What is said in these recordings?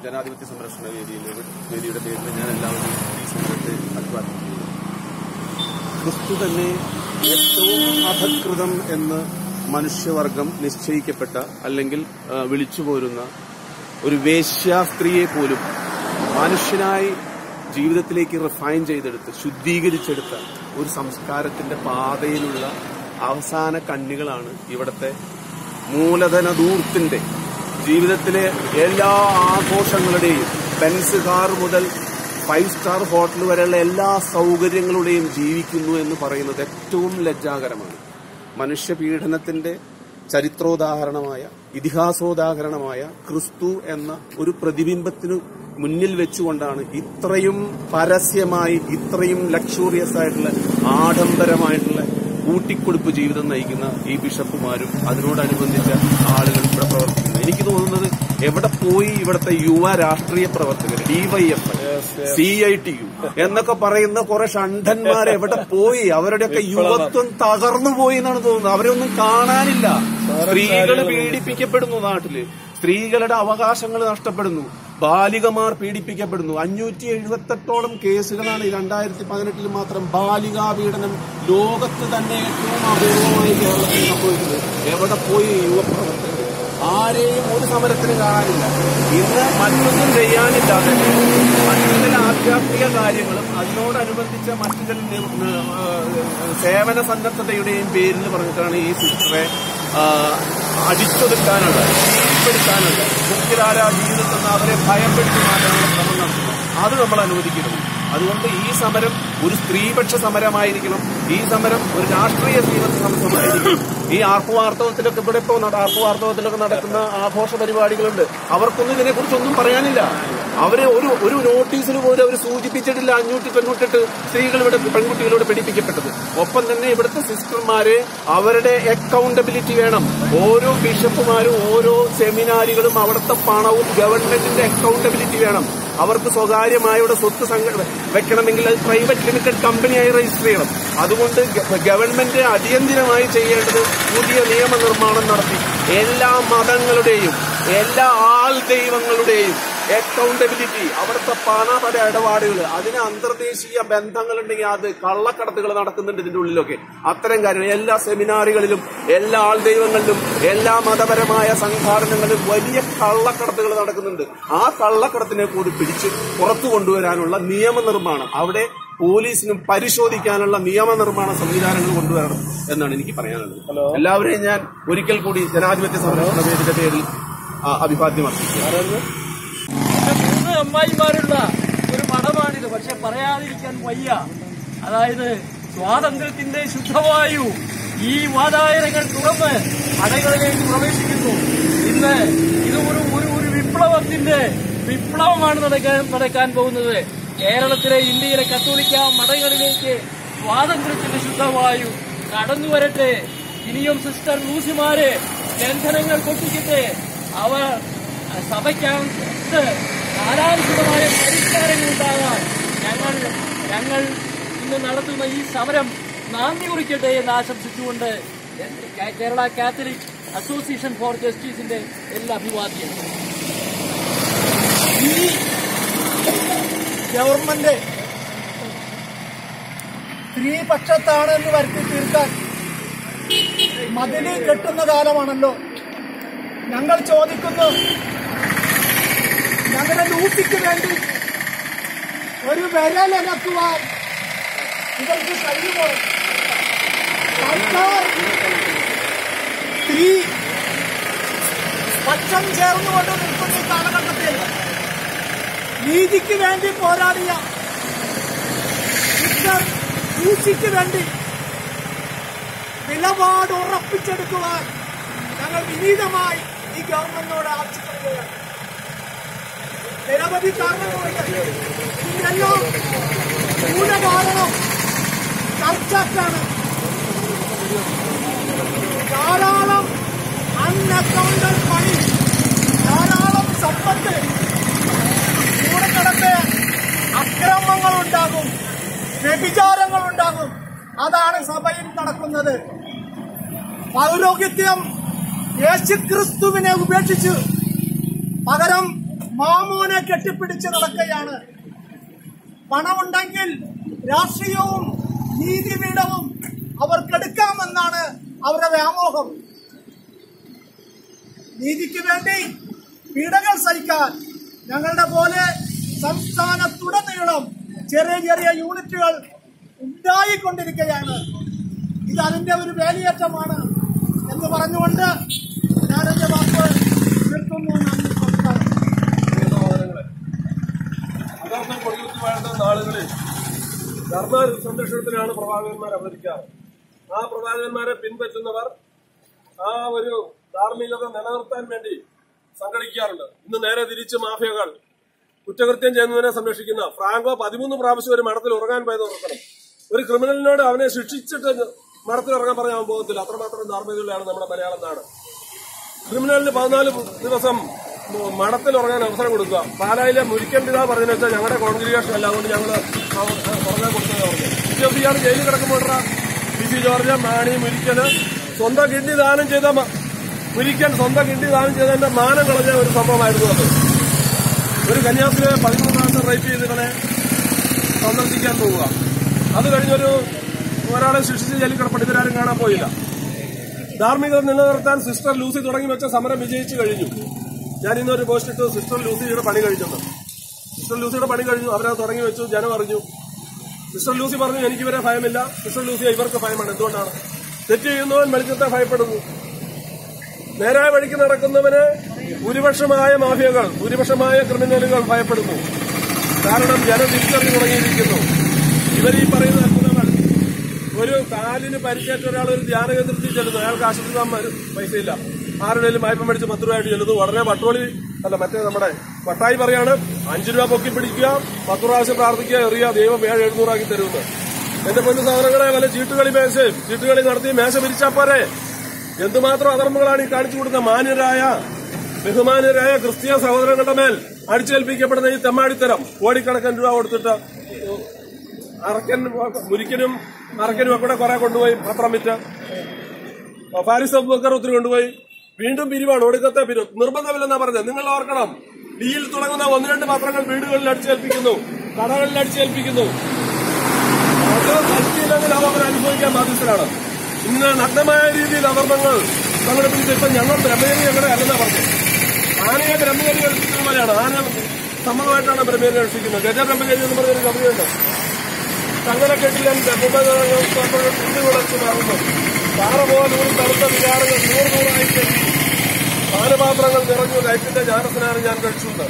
ജനാധിപത്യ സംരക്ഷണ വേദിയുടെ പേരിൽ ഞാൻ എല്ലാവരും ഈ സമരത്തെ അഭിവാദ്യം ചെയ്യുന്നു. ക്രിസ്തു തന്നെ ഏറ്റവും അധകൃതം എന്ന് മനുഷ്യവർഗം നിശ്ചയിക്കപ്പെട്ട അല്ലെങ്കിൽ വിളിച്ചുപോരുന്ന ഒരു വേശ്യാ സ്ത്രീയെ പോലും മനുഷ്യനായി ജീവിതത്തിലേക്ക് റിഫൈൻ ചെയ്തെടുത്ത് ശുദ്ധീകരിച്ചെടുത്ത ഒരു സംസ്കാരത്തിന്റെ പാതയിലുള്ള അവസാന കണ്ണികളാണ് ഇവിടുത്തെ മൂലധന ധൂർത്തിന്റെ ജീവിതത്തിലെ എല്ലാ ആഘോഷങ്ങളുടെയും ബെൻസ് കാർ മുതൽ 5 സ്റ്റാർ ഹോട്ടൽ വരെയുള്ള എല്ലാ സൗകര്യങ്ങളുടെയും ജീവിക്കുന്നു എന്ന് പറയുന്നത് ഏറ്റവും ലജ്ജാകരമാണ്. മനുഷ്യപീഡനത്തിന്റെ ചരിത്രോദാഹരണമായ ഇതിഹാസോദാഹരണമായ ക്രിസ്തു എന്ന ഒരു പ്രതിബിംബത്തിനു മുന്നിൽ വെച്ചുകൊണ്ടാണ് ഇത്രയും പരസ്യമായി ഇത്രയും ലക്ഷൂറിയസ് ആയിട്ടുള്ള ആഡംബരമായിട്ടുള്ള കൂട്ടിക്കൊടുപ്പ് ജീവിതം നയിക്കുന്ന ഈ ബിഷപ്പുമാരും അതിനോടനുബന്ധിച്ച ആളുകൾ ഇവിടെ പ്രവർത്തിക്കുന്നത്. എനിക്ക് തോന്നുന്നത് എവിടെ പോയി ഇവിടുത്തെ യുവ രാഷ്ട്രീയ പ്രവർത്തകർ DYFI, CITU എന്നൊക്കെ പറയുന്ന കുറെ ഷണ്ഡന്മാർ എവിടെ പോയി? അവരുടെയൊക്കെ യുവത്വം തകർന്നു പോയി എന്നാണ് തോന്നുന്നത്. അവരൊന്നും കാണാനില്ല. സ്ത്രീകൾ പീഡിപ്പിക്കപ്പെടുന്നു, നാട്ടില് സ്ത്രീകളുടെ അവകാശങ്ങൾ നഷ്ടപ്പെടുന്നു, ബാലികമാർ പീഡിപ്പിക്കപ്പെടുന്നു. 578ഓളം കേസുകളാണ് 2018 മാത്രം ബാലികാ പീഡനം ലോകത്ത് തന്നെ ഏറ്റവും അപൂർവമായി കേരളത്തിൽ സംഭവിക്കുന്നത്. എവിടെ പോയി യുവപ്രവർത്തകർ? ആരെയും ഒരു സമരത്തിന് കാണാനില്ല. ഇന്ന് മറ്റൊന്നും ചെയ്യാനില്ലാതെ മറ്റു ചില ആധ്യാത്മിക കാര്യങ്ങളും അതിനോടനുബന്ധിച്ച മറ്റു ചില സേവന സന്നദ്ധതയുടെയും പേരിൽ പറഞ്ഞിട്ടാണ് ഈ സിസ്റ്ററെ അടിച്ചൊതുക്കാനുള്ള, കീഴ്പ്പെടുത്താനുള്ള, മുഖ്യധാരാ ജീവിതത്തിൽ നിന്ന് അവരെ ഭയപ്പെടുത്തി മാറ്റാനുള്ള ശ്രമം നടത്തുന്നത്. അത് നമ്മൾ അനുവദിക്കരുത്. അതുകൊണ്ട് ഈ സമരം ഒരു സ്ത്രീപക്ഷ സമരമായിരിക്കണം. ഈ സമരം ഒരു രാഷ്ട്രീയ സ്ത്രീപക്ഷ സമരമായിരിക്കണം. ഈ ആർപ്പുവാർത്തവത്തിലൊക്കെ ഇവിടെ ഇപ്പോൾ ആർപ്പുവാർത്തവത്തിലൊക്കെ നടക്കുന്ന ആഘോഷ പരിപാടികളുണ്ട്. അവർക്കൊന്നും ഇതിനെക്കുറിച്ചൊന്നും പറയാനില്ല. അവര് ഒരു നോട്ടീസിൽ പോലും അവർ സൂചിപ്പിച്ചിട്ടില്ല 598 സ്ത്രീകൾ ഇവിടെ പെൺകുട്ടികളോട് പീഡിപ്പിക്കപ്പെട്ടത്. ഒപ്പം തന്നെ ഇവിടുത്തെ സിസ്റ്റർമാര് അവരുടെ അക്കൗണ്ടബിലിറ്റി വേണം. ഓരോ ബിഷപ്പുമാരും ഓരോ സെമിനാരികളും അവിടുത്തെ പണവും ഗവൺമെന്റിന്റെ അക്കൗണ്ടബിലിറ്റി വേണം. അവർക്ക് സ്വകാര്യമായ സ്വത്ത് വെക്കണമെങ്കിൽ അത് പ്രൈവറ്റ് ലിമിറ്റഡ് കമ്പനിയായി രജിസ്റ്റർ ചെയ്യണം. അതുകൊണ്ട് ഗവൺമെന്റ് അടിയന്തിരമായി ചെയ്യേണ്ടത് പുതിയ നിയമനിർമ്മാണം നടത്തി എല്ലാ മതങ്ങളുടെയും എല്ലാ ആൾ ദൈവങ്ങളുടെയും അക്കൗണ്ടബിലിറ്റി, അവിടുത്തെ പണപര ഇടപാടുകൾ, അതിന് അന്തർദേശീയ ബന്ധങ്ങളുണ്ടെങ്കിൽ അത് കള്ളക്കടത്തുകൾ നടക്കുന്നുണ്ട് ഇതിന്റെ ഉള്ളിലൊക്കെ. അത്തരം കാര്യങ്ങൾ എല്ലാ സെമിനാറുകളിലും എല്ലാ ആൾ ദൈവങ്ങളിലും എല്ലാ മതപരമായ സംഘാടനങ്ങളിലും വലിയ കള്ളക്കടത്തുകൾ നടക്കുന്നുണ്ട്. ആ കള്ളക്കടത്തിനെ കൂടി പിടിച്ച് പുറത്തു കൊണ്ടുവരാനുള്ള നിയമനിർമ്മാണം, അവിടെ പോലീസിനും പരിശോധിക്കാനുള്ള നിയമനിർമ്മാണ സംവിധാനങ്ങൾ കൊണ്ടുവരണം എന്നാണ് എനിക്ക് പറയാനുള്ളത്. എല്ലാവരെയും ഞാൻ ഒരിക്കൽ കൂടി ജനാധിപത്യ സംരക്ഷണ വേദിയുടെ പേരിൽ അഭിവാദ്യം അർപ്പിക്കുന്നു. 3 അമ്മായിമാരുള്ള ഒരു മഠമാണിത്. പക്ഷെ പറയാതിരിക്കാൻ വയ്യ. അതായത് സ്വാതന്ത്ര്യത്തിന്റെ ശുദ്ധവായു ഈ വാതായനങ്ങൾ തുറന്ന് അടകളിലേക്ക് പ്രവേശിക്കുന്നു. ഇന്ന് ഇത് ഒരു വിപ്ലവത്തിന്റെ വിപ്ലവമാണ് നടക്കാൻ പോകുന്നത്. കേരളത്തിലെ ഇന്ത്യയിലെ കത്തോലിക്ക മഠങ്ങളിലേക്ക് സ്വാതന്ത്ര്യത്തിന്റെ ശുദ്ധവായു കടന്നു വരട്ടെ. ഇനിയും സിസ്റ്റർ ലൂസിമാര് ബന്ധനങ്ങൾ പൊട്ടിക്കട്ടെ. അവർ സഭയ്ക്കകത്ത് കാലാനുസൃതമായ പരിഷ്കാരങ്ങൾ ഉണ്ടാകാൻ ഞങ്ങൾ ഇന്ന് നടത്തുന്ന ഈ സമരം നാന്ദി കുറിക്കട്ടെ എന്ന് ആശംസിച്ചുകൊണ്ട് കേരള കാത്തലിക് അസോസിയേഷൻ ഫോർ ജസ്റ്റിസിന്റെ എല്ലാ അഭിവാദ്യവും. ഈ ഗവൺമെന്റ് സ്ത്രീപക്ഷത്താണ് എന്ന് വരുത്തി തീർക്കാൻ മതില് കെട്ടുന്ന കാലമാണല്ലോ. ഞങ്ങൾ ചോദിക്കുന്നു, ഞങ്ങളുടെ ലൂസിക്ക് വേണ്ടി ഒരു വിരലനക്കുവാൻ ഇവർക്ക് കഴിയുമോ? സർക്കാർ സ്ത്രീ പക്ഷം ചേർന്നുകൊണ്ട് നിൽക്കുന്ന ഈ കാലഘട്ടത്തിൽ നീതിക്ക് വേണ്ടി പോരാടിയ സിസ്റ്റർ ലൂസിക്ക് വേണ്ടി നിലപാട് ഉറപ്പിച്ചെടുക്കുവാൻ ഞങ്ങൾ വിനീതമായി ഈ ഗവൺമെന്റിനോട് ആവശ്യപ്പെടുകയാണ്. നിരവധി കാരണങ്ങളുണ്ട്. ഇതിനെല്ലാം മൂല കാരണം ചർച്ചക്കാണ്. ധാരാളം അൺഅക്കൗണ്ടഡ് മണി, ധാരാളം സമ്പത്ത് കൂടെ കിടന്ന് അക്രമങ്ങളുണ്ടാകും, വ്യഭിചാരങ്ങളുണ്ടാകും. അതാണ് സഭയിൽ നടക്കുന്നത്. പൗരോഹിത്യം യേശുക്രിസ്തുവിനെ ഉപേക്ഷിച്ച് പകരം മാമോനെ കെട്ടിപ്പിടിച്ച് നടക്കുകയാണ്. പണമുണ്ടെങ്കിൽ രാഷ്ട്രീയവും നീതിപീഠവും അവർക്കെടുക്കാമെന്നാണ് അവരുടെ വ്യാമോഹം. നീതിക്ക് വേണ്ടി പീഡകൾ സഹിക്കാൻ ഞങ്ങളുടെ പോലെ സംസ്ഥാനത്തുടനീളം ചെറിയ ചെറിയ യൂണിറ്റുകൾ ഉണ്ടായിക്കൊണ്ടിരിക്കുകയാണ്. ഇത് അതിന്റെ ഒരു വേലിയേറ്റമാണ് എന്ന് പറഞ്ഞുകൊണ്ട് ഞാനെന്റെ വാക്ക് നിർത്തുന്നു. അനർത്ഥം കൊടികുത്തി വാഴുന്ന നാളുകളിൽ ധർമ്മ സംരക്ഷണത്തിനാണ് പ്രവാചകന്മാർ അവതരിക്കാറ്. ആ പ്രവാചകന്മാരെ പിൻപറ്റുന്നവർ ആ ഒരു ധാർമ്മികത നിലനിർത്താൻ വേണ്ടി സംഘടിക്കാറുണ്ട്. ഇന്ന് നേരെ തിരിച്ച് മാഫിയകൾ കുറ്റകൃത്യം ചെയ്യുന്നതിനെ സംരക്ഷിക്കുന്ന ഫ്രാങ്കോ 13 പ്രാവശ്യം ഒരു മഠത്തിൽ ഉറങ്ങാൻ പോയത് ഓർക്കണം. ഒരു ക്രിമിനലിനോട് അവനെ ശിക്ഷിച്ചിട്ട് മഠത്തിൽ ഉറങ്ങാൻ പറഞ്ഞാൽ അവൻ പോകത്തില്ല. അത്രമാത്രം ധാർമ്മികതയാണ് നമ്മുടെ മലയാളം നാട്. ക്രിമിനലിന് 14 ദിവസം മഠത്തിൽ ഉറങ്ങാൻ അവസരം കൊടുക്കുക. പാലായിലെ മുരിക്കൻ പിതാവ് പറഞ്ഞതെന്ന് വെച്ചാൽ ഞങ്ങളുടെ കോൺഗ്രിഗേഷൻ അല്ല, അതുകൊണ്ട് ഞങ്ങൾ ഉറങ്ങാൻ കൊടുത്തത് പറഞ്ഞു. ഇയാൾ ജയിലിൽ കിടക്കുമ്പോൾ പി ജോർജ്, മാണി, മുരിക്കന് സ്വന്തം കിഡ്നി ദാനം ചെയ്ത മുരിക്കൻ സ്വന്തം കിഡ്നി ദാനം ചെയ്തതിന്റെ മാനം കളഞ്ഞ ഒരു സംഭവമായിരുന്നു അത്. ഒരു കന്യാസ്ത്രീയെ 13 പ്രാവശ്യം റേപ്പ് ചെയ്തവനെ സന്ദർശിക്കാൻ പോവുക. അത് കഴിഞ്ഞൊരു ഒരാളെ ശിക്ഷിച്ച് ജയിലിൽ കിടപ്പുണ്ട്. ഇവരാരും കാണാൻ പോയില്ല. ധാർമ്മികത നിലനിർത്താൻ സിസ്റ്റർ ലൂസി തുടങ്ങി വെച്ച സമരം വിജയിച്ചു കഴിഞ്ഞു. ഞാൻ ഇന്നൊരു പോസ്റ്റ് ഇട്ടു, സിസ്റ്റർ ലൂസിയുടെ പണി കഴിഞ്ഞെന്ന്. സിസ്റ്റർ ലൂസിയുടെ പണി കഴിഞ്ഞു, അവരത് തുടങ്ങി വെച്ചു, ജനം അറിഞ്ഞു. സിസ്റ്റർ ലൂസി പറഞ്ഞു എനിക്കിവരെ ഭയമില്ല. സിസ്റ്റർ ലൂസി ഇവർക്ക് ഭയമാണ്. എന്തുകൊണ്ടാണ്? തെറ്റ് ചെയ്യുന്നവൻ വെളിച്ചത്തെ ഭയപ്പെടുന്നു. നേരായ വഴിക്ക് നടക്കുന്നവന് ഭൂരിപക്ഷമായ മാഫിയകൾ, ഭൂരിപക്ഷമായ ക്രിമിനലുകൾ ഭയപ്പെടുന്നു. കാരണം ജനം തിരിച്ചറിഞ്ഞു തുടങ്ങിയിരിക്കുന്നു. ഇവർ ഈ പറയുന്ന അത്ഭുതങ്ങൾ, ഒരു കാലിന് പരിക്കേറ്റ ഒരാൾ ഒരു ധ്യാന കേന്ദ്രത്തിൽ ചെല്ലുന്നു, അയാൾക്ക് ആശുപത്രി പൈസയില്ല, ആരുടെയും വായ്പ മേടിച്ച് 10 രൂപയായിട്ട് ചെല്ലുന്നു. ഉടനെ പട്ടോളി അല്ല മറ്റേ നമ്മുടെ വട്ടായി പറയാണ് 5 രൂപ പൊക്കി പിടിക്കുക, 10 പ്രാവശ്യം പ്രാർത്ഥിക്കുക, എറിയുക, ദൈവം 700 ആക്കി തരുമെന്ന്. എന്റെ പൊന്നു സാധനങ്ങളെ വല്ല ചീട്ടുകളി നടത്തി മേശ പിരിച്ചാ പോരെ. എന്തുമാത്രം അധർമ്മങ്ങളാണ് ഈ കാണിച്ചു കൊടുക്കുന്ന മാന്യരായ ബഹുമാന്യരായ ക്രിസ്തീയ സഹോദരങ്ങളുടെ മേൽ അടിച്ചേൽപ്പിക്കപ്പെടുന്ന ഈ തെമ്മാടിത്തരം. കോടിക്കണക്കിന് രൂപ കൊടുത്തിട്ട് മുരിക്കനും അറക്കനും ഒക്കെ കുറെ കൊണ്ടുപോയി പത്രം വിറ്റ്, ഫാരിസ് അബൂബക്കർ ഒത്തിരി കൊണ്ടുപോയി. വീണ്ടും പിരിവാണ്, ഒടുക്കത്തെ പിരിവ്. നിർബന്ധമില്ലെന്നാ പറഞ്ഞത്. നിങ്ങൾ ഓർക്കണം, ഡിയിൽ തുടങ്ങുന്ന 1-2 പത്രങ്ങൾ വീടുകളിൽ അടിച്ചേൽപ്പിക്കുന്നു, കടകളിൽ അടിച്ചേൽപ്പിക്കുന്നു. അത് സഹിച്ചില്ലെങ്കിൽ അവർ അനുഭവിക്കാൻ ബാധ്യസ്ഥരാണ്. ഇന്ന് നഗ്നമായ രീതിയിൽ അധർമ്മങ്ങൾ സംഘടിപ്പിച്ച് ഇപ്പം ഞങ്ങൾ ബ്രഹ്മചരി ഞങ്ങളുടെ അല്ലെന്നാ പറഞ്ഞത്. ആനയെ ബ്രഹ്മചരി രക്ഷിക്കുന്നവരെയാണ്. ആന സമ്മതമായിട്ടാണ് ബ്രഹ്മചരി രക്ഷിക്കുന്നത്. ഗജബ്രഹ്മചരി എന്ന് പറഞ്ഞൊരു കവിതയുണ്ട്. ചങ്ങനക്കെട്ടിലും പിന്തുവിളച്ചു മാറുന്നു. പാറ പോലൂർ തടുത്ത വികാരങ്ങൾ 100 പാനപാത്രങ്ങൾ നിറഞ്ഞു ലൈഫിന്റെ ജ്ഞാനസ്നാനം ഞാൻ കഴിച്ചുണ്ട്.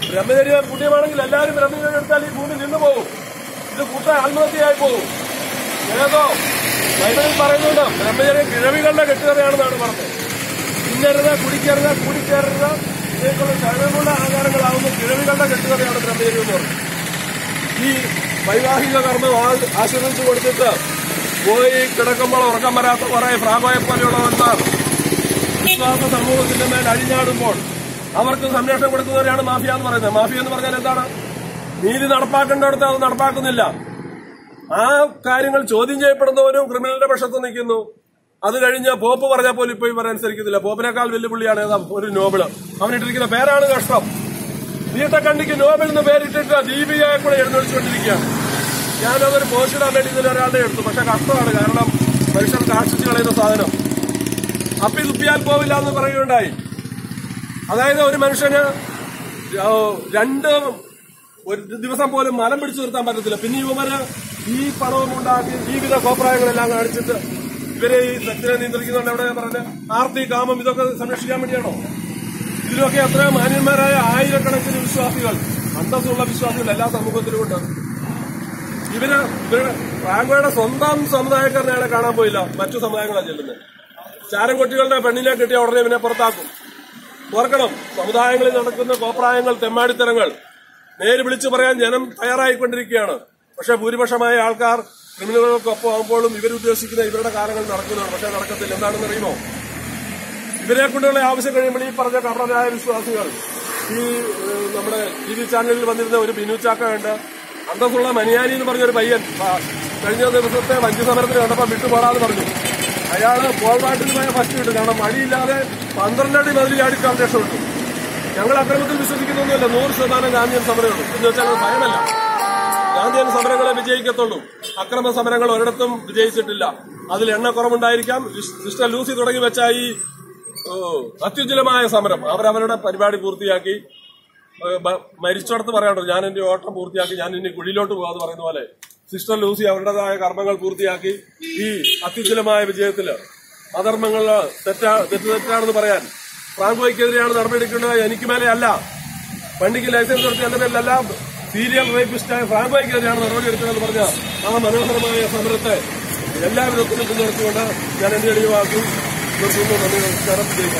ബ്രഹ്മചര്യ പുണ്യമാണെങ്കിൽ എല്ലാവരും ബ്രഹ്മചര്യം എടുത്താൽ ഈ ഭൂമി നിന്നു പോകും. ഇത് കൂട്ട ആത്മഹത്യയായി പോകും. ഏതോ ബൈബിളിൽ പറയുന്നുണ്ട് ബ്രഹ്മചര്യം കിഴവികളുടെ കെട്ടുകഥയാണെന്നാണ് പറഞ്ഞത്. തിന്നരുത്, കുടിക്കരുത്, കൂടിച്ചേരരുത്, ഇതിലേക്കുള്ള ശരണമുള്ള ആചാരങ്ങളാവുന്ന കിഴവികളുടെ കെട്ടുകഥയാണ് ബ്രഹ്മചര്യം എന്ന് പറഞ്ഞത്. ഈ വൈവാഹിക കർമ്മം ആശ്രയിച്ചു കൊടുത്തിട്ട് പോയി കിടക്കുമ്പോൾ ഉറക്കം വരാത്ത കുറെ ഫ്രാങ്കോയെ പോലെയുള്ളവന്മാർ വിശ്വാസ സമൂഹത്തിന്റെ മേൽ അഴിഞ്ഞാടുമ്പോൾ അവർക്ക് സംരക്ഷണം കൊടുക്കുന്നവരെയാണ് മാഫിയ എന്ന് പറയുന്നത്. മാഫിയ എന്ന് പറഞ്ഞാൽ എന്താണ്? നീതി നടപ്പാക്കേണ്ടടുത്ത് അത് നടപ്പാക്കുന്നില്ല. ആ കാര്യങ്ങൾ ചോദ്യം ചെയ്യപ്പെടുന്നവരും ക്രിമിനലിന്റെ പക്ഷത്ത് നിൽക്കുന്നു. അത് കഴിഞ്ഞ് പോപ്പ് പറഞ്ഞാൽ പോലും ഇപ്പൊ ഇവർ അനുസരിക്കുന്നില്ല. പോപ്പിനേക്കാൾ വെല്ലുവിളിയാണ് ഒരു നോബിള്. അവനിട്ടിരിക്കുന്ന പേരാണ് കഷ്ടം. വീട്ടക്കണ്ടിക്ക് നോബിൾ എന്ന് പേരിട്ടിട്ട് ദീപികയെ കൂടെ എഴുന്നള്ളിച്ചുകൊണ്ടിരിക്കുകയാണ്. ഞാനതൊരു പോസ്റ്റിടാൻ വേണ്ടി ഇതിൽ ഒരാളുടെ എടുത്തു. പക്ഷെ കഷ്ടമാണ്. കാരണം മനുഷ്യർ കാക്ഷിച്ച് കളയുന്ന സാധനം അപ്പി തുപ്പിയാൽ പോവില്ല എന്ന് പറയുകയുണ്ടായി. അതായത് ഒരു മനുഷ്യന് ഒരു ദിവസം പോലും മലം പിടിച്ചു നിർത്താൻ പറ്റത്തില്ല. പിന്നെ ഇവര് ഈ പണവും ഉണ്ടാക്കി ജീവിത കോപ്രായങ്ങളെല്ലാം കാണിച്ചിട്ട് ഇവരെ ഈ ശക്തിനെ നിയന്ത്രിക്കുന്നുണ്ട്. എവിടെ പറഞ്ഞ ആർത്തി, കാമം ഇതൊക്കെ സംരക്ഷിക്കാൻ വേണ്ടിയാണോ? ഇതിലൊക്കെ എത്രയോ മാന്യന്മാരായ ആയിരക്കണക്കിന് വിശ്വാസികൾ, അന്തസ്സുള്ള വിശ്വാസികൾ എല്ലാ സമൂഹത്തിലുമുണ്ട്. ഇവര് ഫ്രാങ്കോയുടെ സ്വന്തം സമുദായക്കാരനെ കാണാൻ പോയില്ല, മറ്റു സമുദായങ്ങളാണ് ചെല്ലുന്നത്. ചാരംകൊട്ടികളുടെ പെണ്ണിനെ കിട്ടിയ ഉടനെ ഇവനെ പുറത്താക്കും. ഓർക്കണം, സമുദായങ്ങളിൽ നടക്കുന്ന കോപ്രായങ്ങൾ, തെമ്മാടിത്തരങ്ങൾ നേര് വിളിച്ചു പറയാൻ ജനം തയ്യാറായിക്കൊണ്ടിരിക്കുകയാണ്. പക്ഷെ ഭൂരിപക്ഷമായ ആൾക്കാർ ക്രിമിനലുകൾക്കൊപ്പം ആകുമ്പോഴും ഇവരുദ്ദേശിക്കുന്ന ഇവരുടെ കാര്യങ്ങൾ നടക്കുന്നതാണ്. പക്ഷെ നടക്കത്തില്ല. എന്താണെന്ന് അറിയുമോ? ഇവരെ കൊണ്ടുള്ള ആവശ്യം കഴിയുമ്പോൾ ഈ പറഞ്ഞ കപടരായ വിശ്വാസികൾ, ഈ നമ്മുടെ TV ചാനലിൽ വന്നിരുന്ന ഒരു ബിനു ചാക്കയുണ്ട്, അന്തസ്സുള്ള മനിയാനി എന്ന് പറഞ്ഞൊരു പയ്യൻ കഴിഞ്ഞ ദിവസത്തെ വഞ്ചി സമരത്തിന് കണ്ടപ്പോൾ വിട്ടുപോടാന്ന് പറഞ്ഞു. അയാള് പോൾവാട്ടിൽ പോയ ഫസ്റ്റ് കിട്ടും. കാരണം മടിയില്ലാതെ 12 അടി മതിൽ ചാടി രക്ഷപ്പെട്ടു. ഞങ്ങൾ അക്രമത്തിൽ വിശ്വസിക്കുന്നൊന്നുമില്ല. 100% ഗാന്ധിയൻ സമരമുള്ളൂ എന്ന് വെച്ചാൽ ഭയമല്ല. ഗാന്ധിയൻ സമരങ്ങളെ വിജയിക്കത്തുള്ളൂ. അക്രമ സമരങ്ങൾ ഒരിടത്തും വിജയിച്ചിട്ടില്ല. അതിൽ എണ്ണക്കുറവുണ്ടായിരിക്കാം. സിസ്റ്റർ ലൂസി തുടങ്ങി വെച്ച ഈ അത്യുജ്വലമായ സമരം അവരവരുടെ പരിപാടി പൂർത്തിയാക്കി മരിച്ചോടത്ത് പറയാണ്ടോ, ഞാൻ എന്റെ ഓട്ടം പൂർത്തിയാക്കി, ഞാൻ ഇനി കുഴിയിലോട്ട് പോകാന്ന് പറയുന്ന പോലെ സിസ്റ്റർ ലൂസി അവരുടേതായ കർമ്മങ്ങൾ പൂർത്തിയാക്കി ഈ അത്യുജ്വലമായ വിജയത്തില് അധർമ്മങ്ങൾ തെറ്റാണെന്ന് പറയാൻ ഫ്രാങ്കോയ്ക്കെതിരെയാണ് നടപടിയെടുക്കേണ്ടത്. എനിക്ക് മേലെ അല്ല, വണ്ടിക്ക് ലൈസൻസ് കൊടുത്ത് എന്റെ പേരിലല്ല, സീരിയൽ റേപ്പിസ്റ്റായ ഫ്രാങ്കോയ്ക്കെതിരെയാണ് നടപടിയെടുത്തതെന്ന് പറഞ്ഞ ആ മനോഹരമായ സമരത്തെ എല്ലാവിധത്തിലും പിന്തുണച്ചുകൊണ്ട് ഞാൻ എന്റെ ഒഴിവാക്കി നന്ദി നമസ്കാരം ചെയ്യുക.